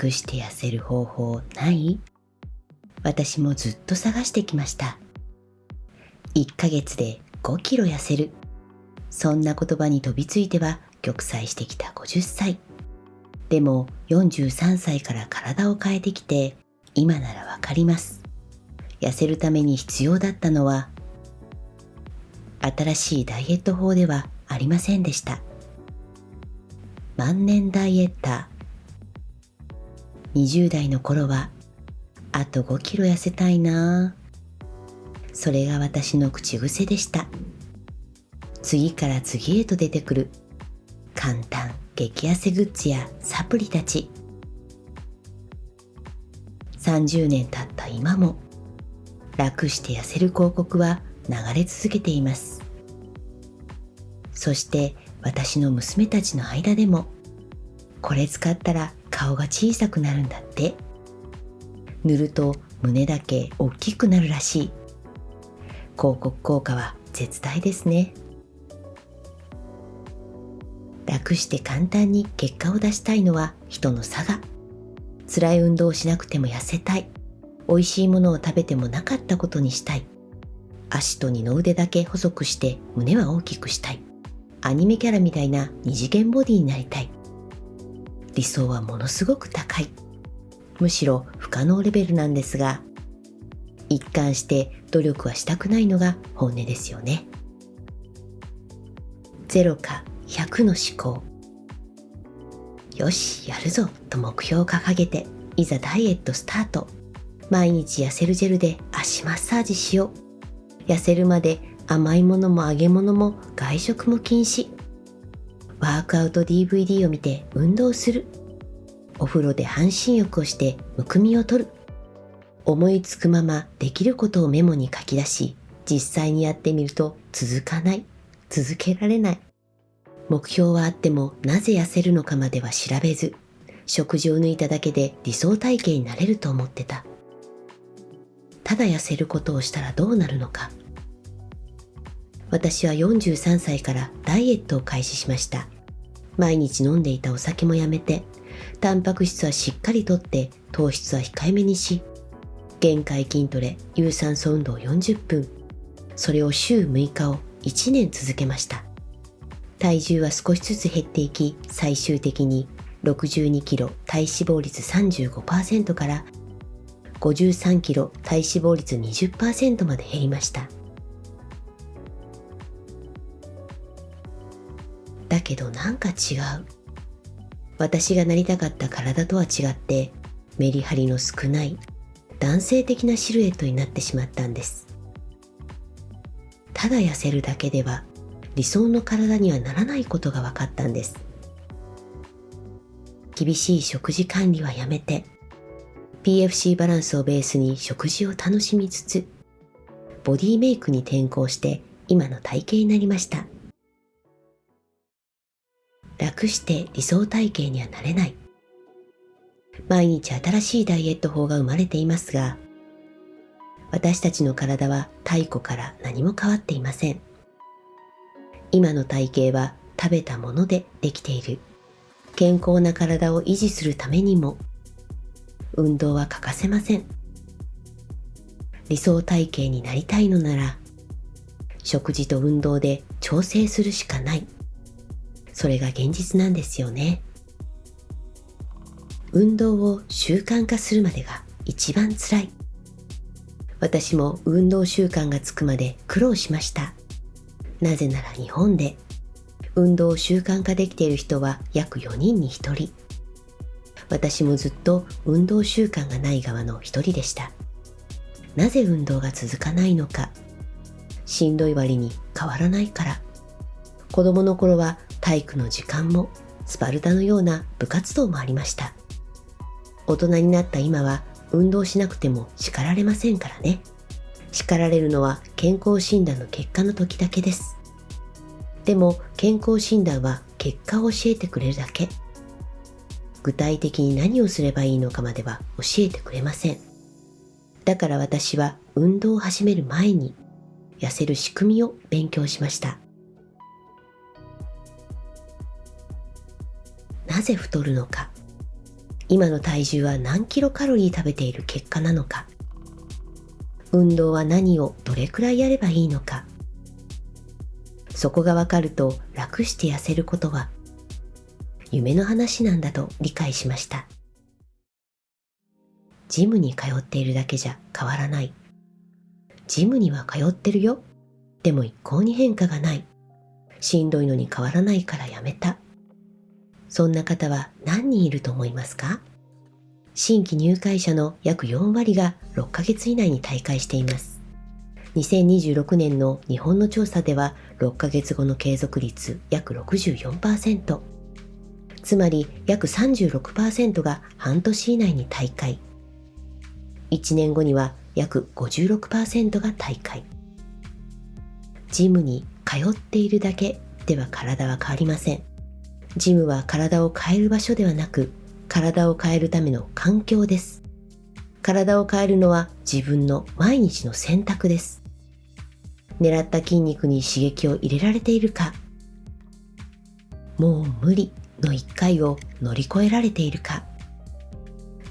楽して痩せる方法ない？私もずっと探してきました。1ヶ月で5キロ痩せる。そんな言葉に飛びついては玉砕してきた50歳。でも43歳から体を変えてきて、今ならわかります。痩せるために必要だったのは、新しいダイエット法ではありませんでした。万年ダイエッター。20代の頃は、あと5キロ痩せたいなぁ。それが私の口癖でした。次から次へと出てくる簡単激痩せグッズやサプリたち。30年経った今も楽して痩せる広告は流れ続けています。そして私の娘たちの間でも、これ使ったら顔が小さくなるんだって、塗ると胸だけ大きくなるらしい。広告効果は絶大ですね。楽して簡単に結果を出したいのは人の差が。辛い運動をしなくても痩せたい。美味しいものを食べてもなかったことにしたい。足と二の腕だけ細くして胸は大きくしたい。アニメキャラみたいな二次元ボディになりたい。理想はものすごく高い。むしろ不可能レベルなんですが、一貫して努力はしたくないのが本音ですよね。0か100の思考。よし、やるぞと目標を掲げて、いざダイエットスタート。毎日痩せるジェルで足マッサージしよう。痩せるまで甘いものも揚げ物も外食も禁止。ワークアウト DVD を見て運動する。お風呂で半身浴をしてむくみを取る。思いつくままできることをメモに書き出し、実際にやってみると続かない。続けられない。目標はあってもなぜ痩せるのかまでは調べず、食事を抜いただけで理想体型になれると思ってた。ただ痩せることをしたらどうなるのか。私は43歳からダイエットを開始しました。毎日飲んでいたお酒もやめて、タンパク質はしっかりとって糖質は控えめにし、限界筋トレ、有酸素運動40分、それを週6日を1年続けました。体重は少しずつ減っていき、最終的に62キロ体脂肪率 35% から53キロ体脂肪率 20% まで減りました。だけどなんか違う。私がなりたかった体とは違って、メリハリの少ない男性的なシルエットになってしまったんです。ただ痩せるだけでは理想の体にはならないことが分かったんです。厳しい食事管理はやめて、PFC バランスをベースに食事を楽しみつつ、ボディメイクに転向して今の体型になりました。楽して理想体型にはなれない。毎日新しいダイエット法が生まれていますが、私たちの体は太古から何も変わっていません。今の体型は食べたものでできている。健康な体を維持するためにも、運動は欠かせません。理想体型になりたいのなら、食事と運動で調整するしかない。それが現実なんですよね。運動を習慣化するまでが一番辛い。私も運動習慣がつくまで苦労しました。なぜなら日本で運動を習慣化できている人は約4人に1人。私もずっと運動習慣がない側の一人でした。なぜ運動が続かないのか。しんどい割に変わらないから。子供の頃は体育の時間もスパルタのような部活動もありました。大人になった今は運動しなくても叱られませんからね。叱られるのは健康診断の結果の時だけです。でも健康診断は結果を教えてくれるだけ。具体的に何をすればいいのかまでは教えてくれません。だから私は運動を始める前に痩せる仕組みを勉強しました。なぜ太るのか。今の体重は何キロカロリー食べている結果なのか、運動は何をどれくらいやればいいのか、そこがわかると楽して痩せることは夢の話なんだと理解しました。ジムに通っているだけじゃ変わらない。ジムには通ってるよ。でも一向に変化がない。しんどいのに変わらないからやめた。そんな方は何人いると思いますか？新規入会者の約4割が6ヶ月以内に退会しています。2026年の日本の調査では6ヶ月後の継続率約 64%。つまり約 36% が半年以内に退会。1年後には約 56% が退会。ジムに通っているだけでは体は変わりません。ジムは体を変える場所ではなく、体を変えるための環境です。体を変えるのは自分の毎日の選択です。狙った筋肉に刺激を入れられているか、もう無理の1回を乗り越えられているか、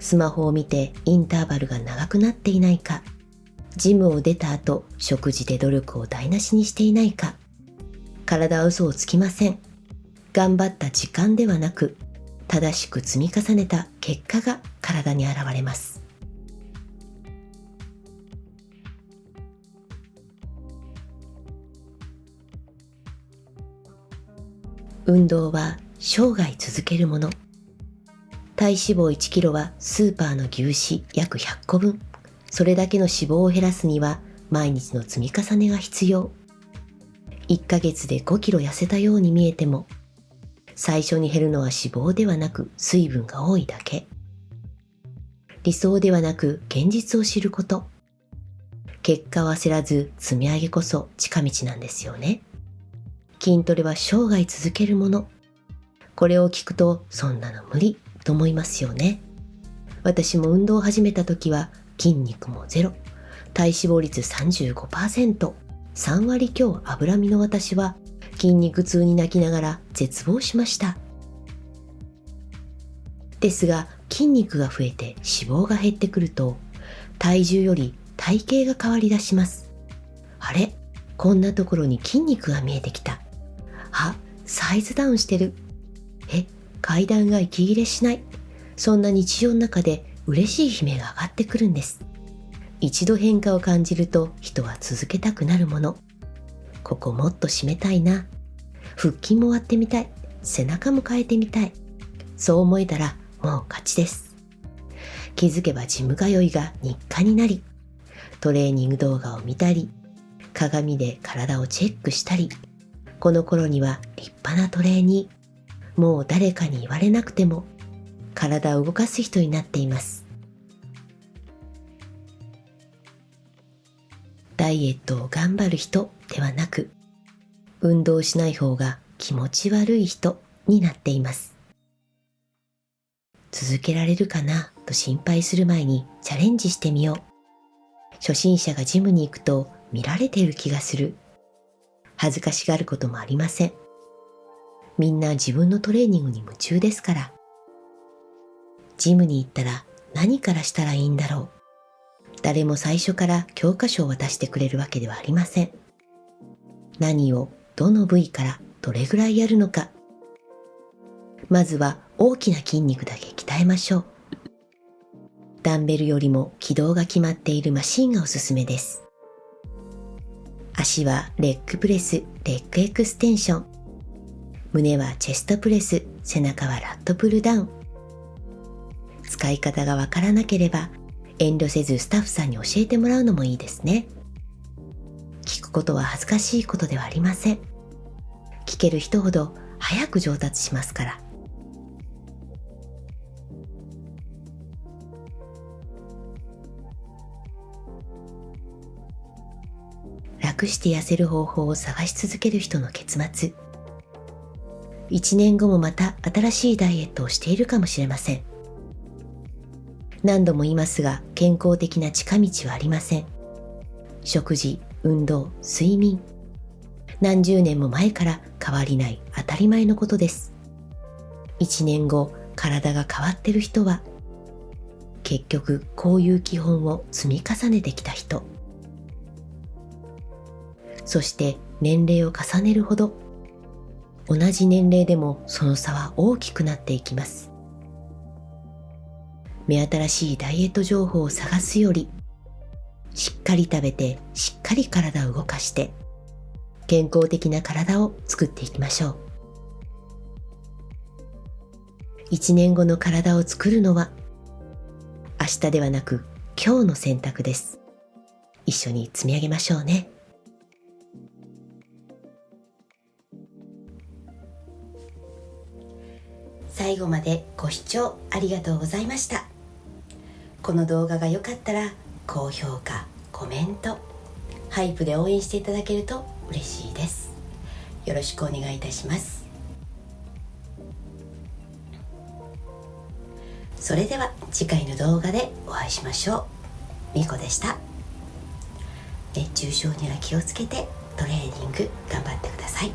スマホを見てインターバルが長くなっていないか、ジムを出た後食事で努力を台無しにしていないか。体は嘘をつきません。頑張った時間ではなく、正しく積み重ねた結果が体に現れます。運動は生涯続けるもの。体脂肪1キロはスーパーの牛脂約100個分。それだけの脂肪を減らすには毎日の積み重ねが必要。1ヶ月で5キロ痩せたように見えても、最初に減るのは脂肪ではなく水分が多いだけ。理想ではなく現実を知ること。結果を焦らず積み上げこそ近道なんですよね。筋トレは生涯続けるもの。これを聞くとそんなの無理と思いますよね。私も運動を始めた時は筋肉もゼロ、体脂肪率 35%、3割強脂身の私は筋肉痛に泣きながら絶望しました。ですが筋肉が増えて脂肪が減ってくると体重より体型が変わり出します。あれ、こんなところに筋肉が見えてきた。あ、サイズダウンしてる。階段が息切れしない。そんな日常の中で嬉しい悲鳴が上がってくるんです。一度変化を感じると人は続けたくなるもの。ここもっと締めたいな。腹筋も割ってみたい。背中も変えてみたい。そう思えたらもう勝ちです。気づけばジム通いが日課になり、トレーニング動画を見たり、鏡で体をチェックしたり、この頃には立派なトレーニー、もう誰かに言われなくても体を動かす人になっています。ダイエットを頑張る人ではなく、運動しない方が気持ち悪い人になっています。続けられるかなと心配する前にチャレンジしてみよう。初心者がジムに行くと見られている気がする。恥ずかしがることもありません。みんな自分のトレーニングに夢中ですから。ジムに行ったら何からしたらいいんだろう。誰も最初から教科書を渡してくれるわけではありません。何をどの部位からどれぐらいやるのか。まずは大きな筋肉だけ鍛えましょう。ダンベルよりも軌道が決まっているマシンがおすすめです。足はレッグプレス、レッグエクステンション。胸はチェストプレス、背中はラットプルダウン。使い方がわからなければ遠慮せずスタッフさんに教えてもらうのもいいですね。聞くことは恥ずかしいことではありません。聞ける人ほど早く上達しますから。楽して痩せる方法を探し続ける人の結末。1年後もまた新しいダイエットをしているかもしれません。何度も言いますが、健康的な近道はありません。食事、運動、睡眠。何十年も前から変わりない当たり前のことです。1年後、体が変わってる人は、結局こういう基本を積み重ねてきた人。そして年齢を重ねるほど、同じ年齢でもその差は大きくなっていきます。目新しいダイエット情報を探すより、しっかり食べてしっかり体を動かして、健康的な体を作っていきましょう。1年後の体を作るのは、明日ではなく今日の選択です。一緒に積み上げましょうね。最後までご視聴ありがとうございました。この動画が良かったら高評価、コメント、ハイプで応援していただけると嬉しいです。よろしくお願いいたします。それでは次回の動画でお会いしましょう。みこでした。熱中症には気をつけてトレーニング頑張ってください。